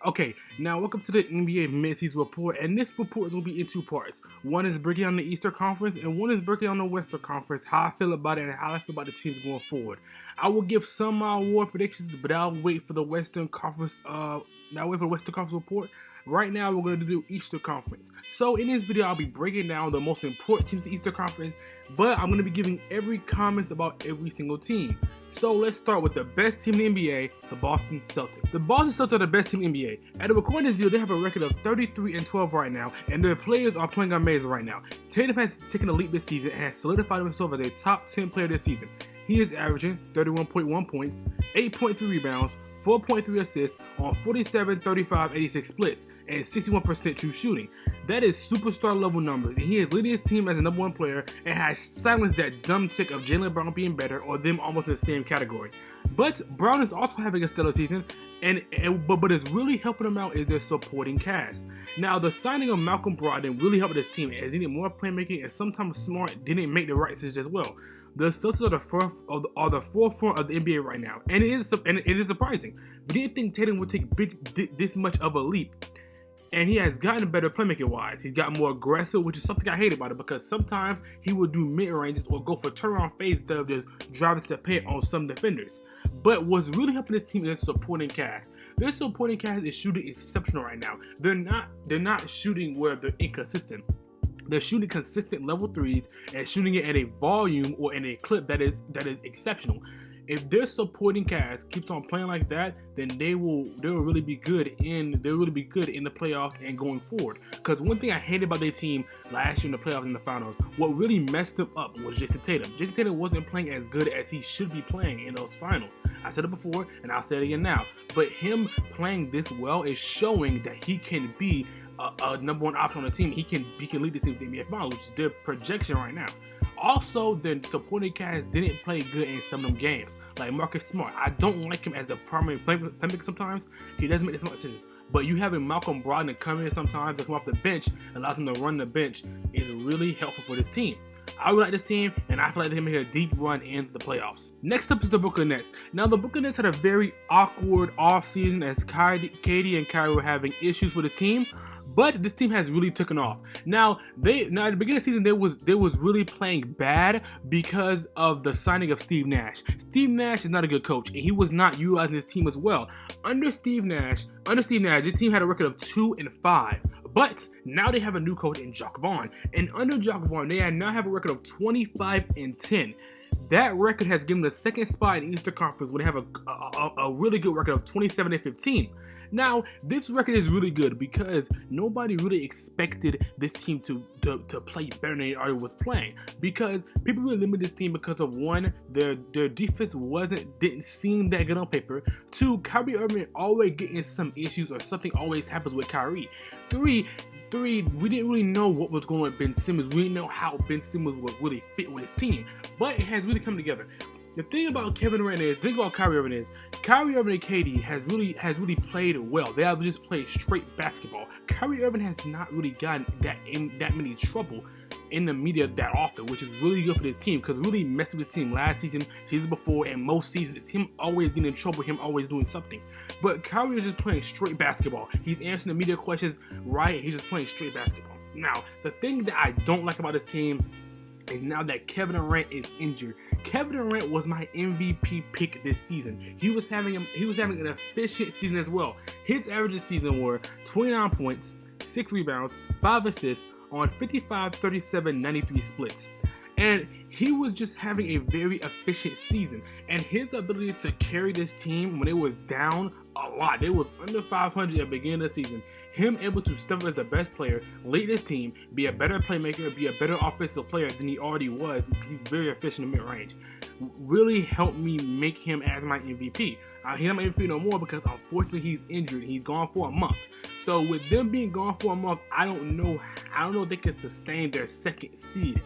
Okay, now welcome to the NBA midseason report, and this report is going to be in two parts. One is breaking down the Eastern Conference, and one is breaking down the Western Conference, how I feel about it and how I feel about the teams going forward. I will give some award predictions, but I'll wait for the Western Conference. Report. Right now, we're going to do Eastern Conference. So in this video, I'll be breaking down the most important teams in the Eastern Conference, but I'm going to be giving every comments about every single team. So let's start with the best team in the NBA, the Boston Celtics. The Boston Celtics are the best team in the NBA. At the recording of this video, they have a record of 33-12 right now, and their players are playing amazing right now. Tatum has taken a leap this season and has solidified himself as a top 10 player this season. He is averaging 31.1 points, 8.3 rebounds, 4.3 assists on 47, 35, 86 splits, and 61% true shooting. That is superstar level numbers, and he is leading his team as a number one player and has silenced that dumb tick of Jaylen Brown being better or them almost in the same category. But Brown is also having a stellar season, but is really helping him out is their supporting cast. Now, the signing of Malcolm Brogdon really helped this team as he needed more playmaking, and sometimes Smart didn't make the right decision as well. The Celtics are the forefront of the NBA right now, and it is surprising. We didn't think Tatum would take this much of a leap, and he has gotten better playmaking wise. He's gotten more aggressive, which is something I hate about it because sometimes he would do mid ranges or go for turnaround fades instead of just driving to the paint on some defenders. But what's really helping this team is supporting cast. Their supporting cast is shooting exceptional right now. They're not shooting where they're inconsistent. They're shooting consistent level threes and shooting it at a volume or in a clip that is exceptional. If their supporting cast keeps on playing like that, then they will really be good in the playoffs and going forward. Because one thing I hated about their team last year in the playoffs and the finals, what really messed them up was Jason Tatum. Jason Tatum wasn't playing as good as he should be playing in those finals. I said it before and I'll say it again now. But him playing this well is showing that he can be a number one option on the team. He can lead the team to the NBA Finals, which is their projection right now. Also, the supporting cast didn't play good in some of them games. Like Marcus Smart, I don't like him as a primary playmaker sometimes. He doesn't make the smart decisions. But you having Malcolm Brogdon come in sometimes to come off the bench, allows him to run the bench, is really helpful for this team. I really like this team, and I feel like they're going to make a deep run in the playoffs. Next up is the Brooklyn Nets. Now, the Brooklyn Nets had a very awkward offseason as KD and Kyrie were having issues with the team. But this team has really taken off. Now at the beginning of the season, they was really playing bad because of the signing of Steve Nash. Steve Nash is not a good coach, and he was not utilizing his team as well. Under Steve Nash, this team had a record of 2-5. But now they have a new coach in Jacques Vaughn, and under Jacques Vaughn, they now have a record of 25-10. That record has given them the second spot in the Eastern Conference, where they have a really good record of 27-15. Now, this record is really good because nobody really expected this team to play better than they already was playing. Because people really limited this team because of one, their defense didn't seem that good on paper. Two, Kyrie Irving always getting some issues or something always happens with Kyrie. Three, we didn't really know what was going on with Ben Simmons. We didn't know how Ben Simmons would really fit with his team, but it has really come together. The thing about Kyrie Irving and KD has really played well. They have just played straight basketball. Kyrie Irving has not really gotten that many trouble in the media that often, which is really good for this team because really messed with this team last season before, and most seasons it's him always getting in trouble, him always doing something. But Kyrie is just playing straight basketball. He's answering the media questions right. He's just playing straight basketball. Now, the thing that I don't like about this team is now that Kevin Durant is injured. Kevin Durant was my MVP pick this season. He was having an efficient season as well. His average this season were 29 points, 6 rebounds, 5 assists on 55, 37, 93 splits. And he was just having a very efficient season. And his ability to carry this team when it was down a lot, it was under 500 at the beginning of the season. Him able to step up as the best player, lead this team, be a better playmaker, be a better offensive player than he already was. He's very efficient in mid-range. Really helped me make him as my MVP. He's not my MVP no more because unfortunately he's injured. He's gone for a month. So with them being gone for a month, I don't know if they can sustain their second seed.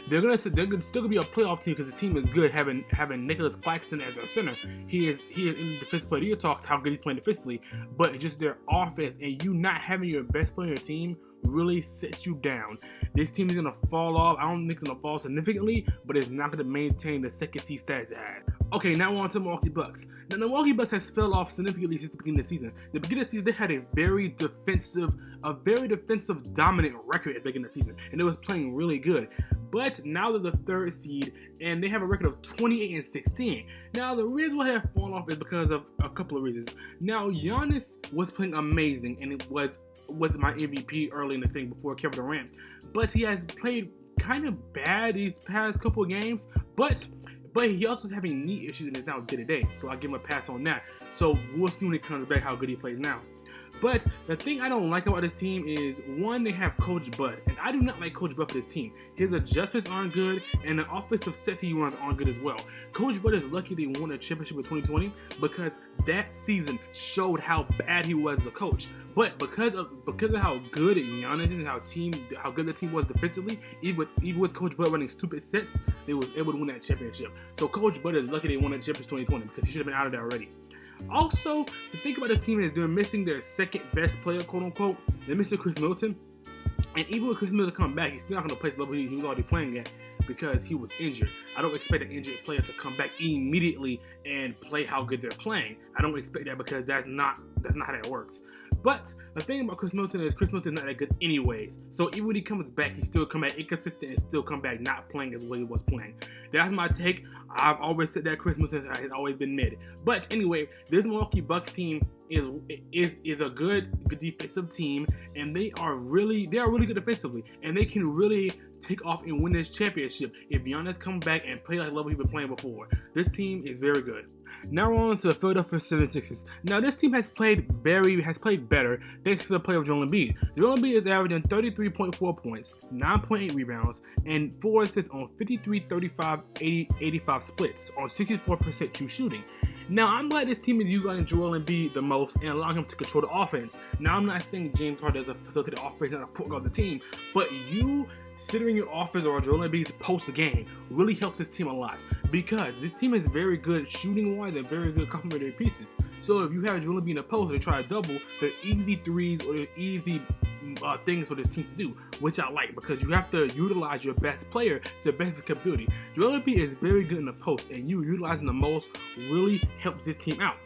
They're still gonna be a playoff team because his team is good. Having Nicholas Claxton as their center, he is in the defensive player talks how good he's playing defensively, but just their offense and you not having your best player on your team really sets you down. This team is gonna fall off. I don't think it's gonna fall significantly, but it's not gonna maintain the second seed status it had. Okay, now on to the Milwaukee Bucks. Now, the Milwaukee Bucks has fell off significantly since the beginning of the season. The beginning of the season, they had a very defensive, dominant record at the beginning of the season, and they was playing really good. But now they're the third seed, and they have a record of 28-16. Now, the reason why they have fallen off is because of a couple of reasons. Now, Giannis was playing amazing, and it was my MVP early in the thing before Kevin Durant. But he has played kind of bad these past couple of games, but he also is having knee issues and is now day-to-day, so I'll give him a pass on that. So we'll see when he comes back how good he plays now. But the thing I don't like about this team is, one, they have Coach Bud, and I do not like Coach Bud for this team. His adjustments aren't good, and the offensive sets he runs aren't good as well. Coach Bud is lucky they won a championship in 2020 because that season showed how bad he was as a coach. But because of how good Giannis is and how good the team was defensively, even with Coach Bud running stupid sets, they was able to win that championship. So Coach Bud is lucky they won that championship in 2020 because he should have been out of there already. Also, the thing about this team is they're missing their second best player, quote unquote. They're missing Chris Middleton. And even when Chris Middleton come back, he's still not going to play the level he was already playing at because he was injured. I don't expect an injured player to come back immediately and play how good they're playing. I don't expect that because that's not how that works. But the thing about Chris Middleton is Chris Middleton is not that good anyways. So even when he comes back, he still come back inconsistent and still come back not playing as well he was playing. That's my take. I've always said that Chris Middleton has always been mid. But anyway, this Milwaukee Bucks team is a good defensive team, and they are really good defensively, and they can really take off and win this championship if Giannis comes back and play like the level he's been playing before. This team is very good. Now we're on to the Philadelphia 76ers. Now this team has played better thanks to the play of Joel Embiid. Joel Embiid is averaging 33.4 points, 9.8 rebounds, and 4 assists on 53, 35, 80, 85 splits on 64% true shooting. Now, I'm glad this team is utilizing Joel Embiid the most and allowing him to control the offense. Now, I'm not saying James Harden doesn't facilitate the offense and a point guard of the team, but you sitting your offense or Joel Embiid's post game really helps this team a lot because this team is very good shooting-wise and very good complementary pieces. So if you have Joel Embiid in the post and try to double, they're easy threes or they're easy things for this team to do, which I like because you have to utilize your best player to the best of his capability. Joel Embiid is very good in the post, and you utilizing the most really helps this team out.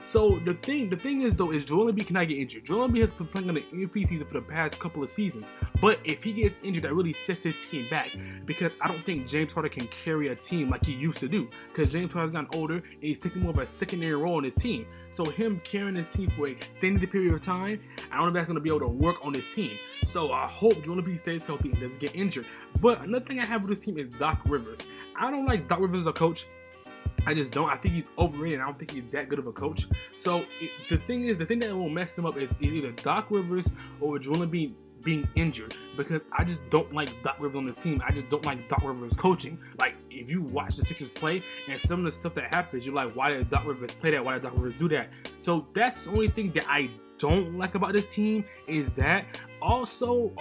So the thing is though is Joel Embiid cannot get injured. Joel Embiid has been playing on the MVP season for the past couple of seasons, but if he gets injured, that really sets his team back because I don't think James Harden can carry a team like he used to do because James Harden's gotten older and he's taking more of a secondary role in his team. So him carrying his team for an extended period of time, I don't know if that's going to be able to work on this team. So I hope Joel Embiid stays healthy and doesn't get injured. But another thing I have with this team is Doc Rivers. I don't like Doc Rivers as a coach. I just don't. I think he's overrated. I don't think he's that good of a coach. So the thing that will mess him up is either Doc Rivers or Joel Embiid being injured because I just don't like Doc Rivers on this team. I just don't like Doc Rivers coaching. Like, if you watch the Sixers play and some of the stuff that happens, you're like, why did Doc Rivers play that? Why did Doc Rivers do that? So that's the only thing that I don't like about this team is that. Also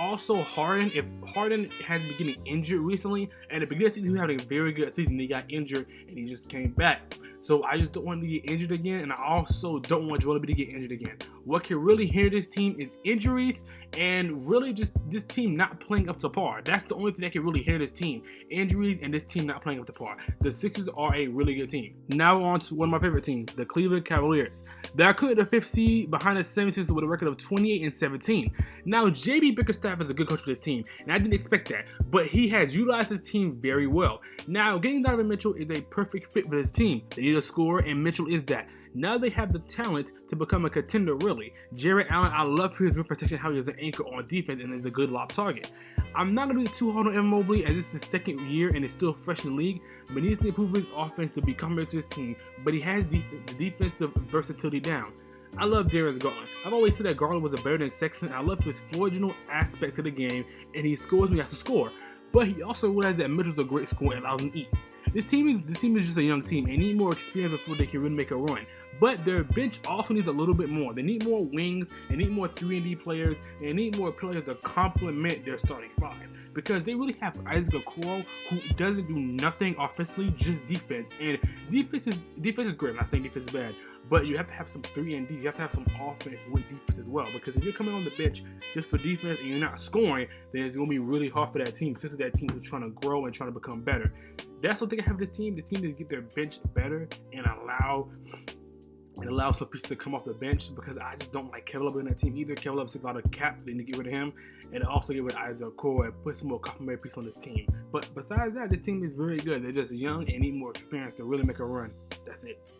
Harden, if Harden has been getting injured recently, and at the beginning of the season he was having a very good season, he got injured and he just came back. So I just don't want him to get injured again, and I also don't want Joel Embiid to get injured again. What can really hinder this team is injuries and really just this team not playing up to par. That's the only thing that can really hinder this team. Injuries and this team not playing up to par. The Sixers are a really good team. Now on to one of my favorite teams, the Cleveland Cavaliers. They are currently the 5th seed behind the 76ers with a record of 28-17. Now, JB Bickerstaff is a good coach for this team, and I didn't expect that, but he has utilized his team very well. Now, getting Donovan Mitchell is a perfect fit for this team. They need a scorer, and Mitchell is that. Now they have the talent to become a contender, really. Jared Allen, I love for his rim protection, how he is an anchor on defense and is a good lob target. I'm not going to be too hard on Evan Mobley as this is his second year and is still fresh in the league, but he needs to improve his offense to be coming to his team, but he has the defensive versatility down. I love Darius Garland. I've always said that Garland was a better than Sexton. I love his floor aspect to the game, and he scores when he has to score. But he also realized that Mitchell's a great scorer and allows him to eat. This team is just a young team and need more experience before they can really make a run. But their bench also needs a little bit more. They need more wings, they need more 3-and-D players, and they need more players to complement their starting five. Because they really have Isaac Okoro, who doesn't do nothing offensively, just defense. And defense is great. I'm not saying defense is bad, but you have to have some 3-and-D. You have to have some offense with defense as well, because if you're coming on the bench just for defense and you're not scoring, then it's going to be really hard for that team, especially that team who's trying to grow and trying to become better. That's what they have with this team. This team needs to get their bench better and allow some pieces to come off the bench, because I just don't like Kevin Love in that team either. Kevin Love takes a lot of cap. They need to get rid of him, and also get rid of Isaiah Cole and put some more complementary pieces on this team. But besides that, this team is very good. They're just young and need more experience to really make a run. That's it.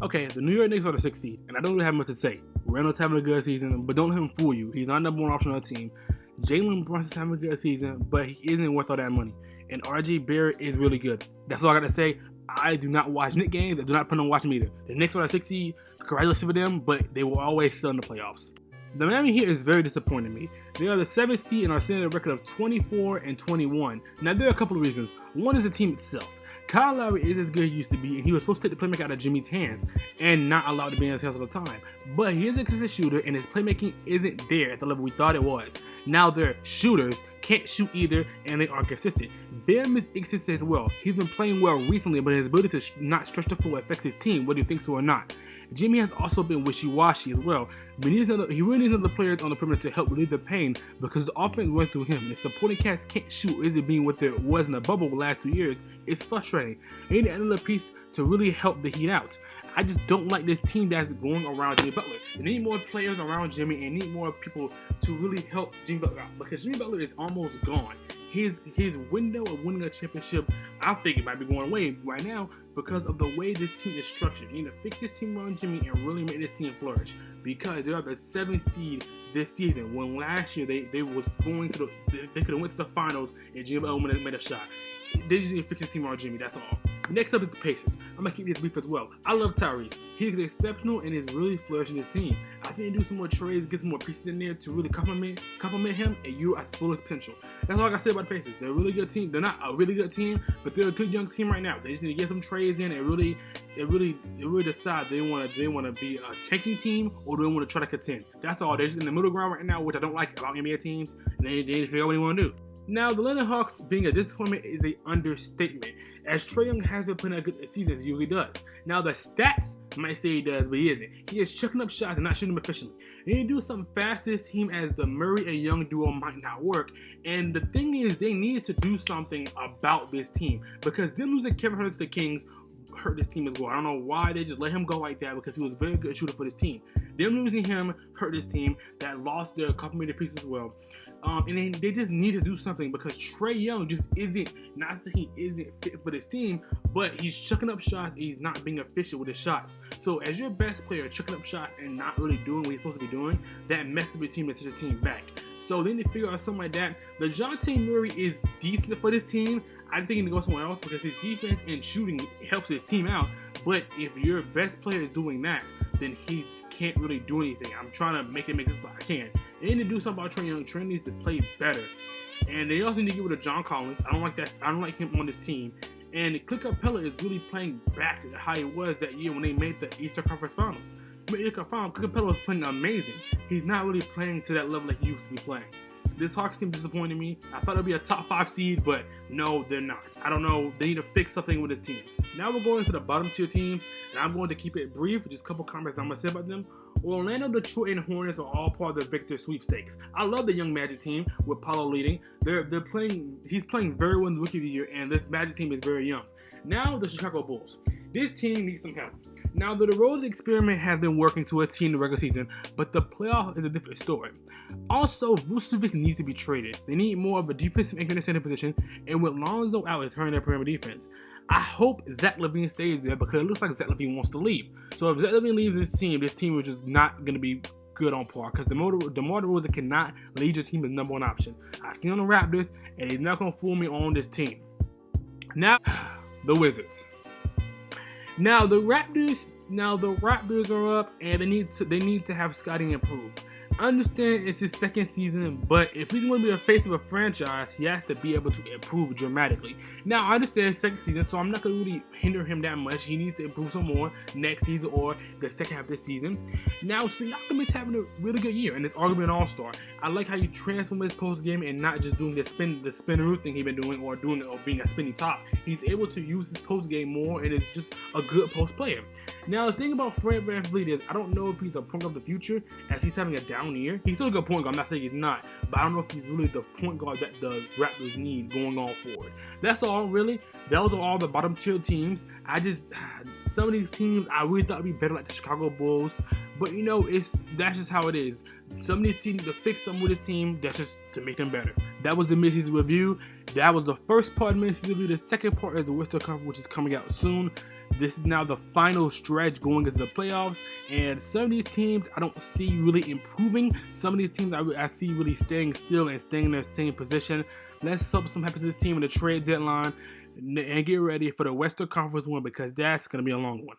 Okay, the New York Knicks are the 6th seed, and I don't really have much to say. Reynolds having a good season, but don't let him fool you. He's not number one option on the team. Jalen Brunson's having a good season, but he isn't worth all that money. And RJ Barrett is really good. That's all I got to say. I do not watch Knicks games. I do not plan on watching them either. The Knicks are the 6th seed. Congratulations for them, but they will always still in the playoffs. The Miami Heat is very disappointing me. They are the 7th seed and are sitting at a record of 24-21. Now, there are a couple of reasons. One is the team itself. Kyle Lowry is as good as he used to be, and he was supposed to take the playmaking out of Jimmy's hands and not allow it to be in his hands all the time. But he is a consistent shooter, and his playmaking isn't there at the level we thought it was. Now their shooters can't shoot either, and they aren't consistent. Bam is inconsistent as well. He's been playing well recently, but his ability to not stretch the floor affects his team, whether you think so or not. Jimmy has also been wishy-washy as well. But he really needs another player on the perimeter to help relieve the pain, because the offense runs through him. The supporting cast can't shoot. Is it being what there was in the bubble the last 2 years? It's frustrating. They need another piece to really help the Heat out. I just don't like this team that's going around Jimmy Butler. They need more players around Jimmy and need more people to really help Jimmy Butler out, because Jimmy Butler is almost gone. His window of winning a championship, I think it might be going away right now because of the way this team is structured. You need to fix this team around Jimmy and really make this team flourish, because they are the 7th seed this season, when last year they could have went to the finals and Jimmy Butler made a shot. They just need to fix this team around Jimmy, that's all. Next up is the Pacers. I'm going to keep this brief as well. I love Tyrese. He's exceptional and is really flourishing his team. I think they do some more trades, get some more pieces in there to really compliment him and utilize his fullest potential. That's all I got to say about the Pacers. They're a really good team. They're not a really good team, but they're a good young team right now. They just need to get some trades in and really decide they want to be a tanking team or they want to try to contend. That's all. They're just in the middle ground right now, which I don't like about NBA teams. And they need to figure out what they want to do. Now, the Atlanta Hawks being a disappointment is an understatement, as Trae Young has been playing a good season as he usually does. Now, the stats might say he does, but he isn't. He is chucking up shots and not shooting them efficiently. They need to do something fast to this team, as the Murray and Young duo might not work. And the thing is, they needed to do something about this team, because them losing Kevin Huerter to the Kings hurt this team as well. I don't know why they just let him go like that, because he was a very good shooter for this team. Them losing him hurt this team that lost their complementary pieces as well. And they just need to do something, because Trae Young just isn't, not that he isn't fit for this team, but he's chucking up shots and he's not being efficient with his shots. So as your best player chucking up shots and not really doing what he's supposed to be doing, that messes with your team and sets your team back. So they need to figure out something like that. DeJounte Murray is decent for this team. I think he need to go somewhere else, because his defense and shooting helps his team out. But if your best player is doing that, then he can't really do anything. I'm trying to make sense like I can. They need to do something about Trae Young. Trae needs to play better. And they also need to get rid of John Collins. I don't like that. I don't like him on this team. And Clint Capella is really playing back to how he was that year when they made the Eastern Conference Finals. Clint Capella was playing amazing. He's not really playing to that level that he used to be playing. This Hawks team disappointed me. I thought it would be a top 5 seed, but no, they're not. I don't know. They need to fix something with this team. Now we're going to the bottom tier teams, and I'm going to keep it brief with just a couple comments I'm going to say about them. Orlando, Detroit, and Hornets are all part of the Victor sweepstakes. I love the young Magic team with Paulo leading. They're playing. He's playing very well in the Rookie of the Year, and this Magic team is very young. Now the Chicago Bulls. This team needs some help. Now, the DeRozan experiment has been working to a team in the regular season, but the playoff is a different story. Also, Vucevic needs to be traded. They need more of a defensive anchor in the center position, and with Lonzo out, it's hurting their perimeter defense. I hope Zach LaVine stays there, because it looks like Zach LaVine wants to leave. So if Zach LaVine leaves this team is just not going to be good on par, because DeMar DeRozan cannot lead your team as number one option. I've seen on the Raptors, and he's not going to fool me on this team. Now, the Wizards. Now the Raptors are up, and they need to have Scottie improve. I understand it's his second season, but if he's going to be the face of a franchise, he has to be able to improve dramatically. Now, I understand it's second season, so I'm not going to really hinder him that much. He needs to improve some more next season or the second half of this season. Now, Siakam is having a really good year, and it's arguably an all-star. I like how you transform his post game and not just doing the spin-a-roo thing he's been doing or being a spinny top. He's able to use his post game more, and is just a good post player. Now, Now, the thing about Fred VanVleet is I don't know if he's the point guard of the future, as he's having a down year. He's still a good point guard. I'm not saying he's not, but I don't know if he's really the point guard that the Raptors need going on forward. That's all, really. Those are all the bottom tier teams. Some of these teams I really thought would be better, like the Chicago Bulls, but you know, that's just how it is. Some of these teams, to fix something with this team, that's just to make them better. That was the midseason review. That was the first part of the midseason review. The second part is the Western Conference, which is coming out soon. This is now the final stretch going into the playoffs, and some of these teams I don't see really improving. Some of these teams I see really staying still and staying in their same position. Let's hope something happens to this team in the trade deadline, and get ready for the Western Conference one, because that's going to be a long one.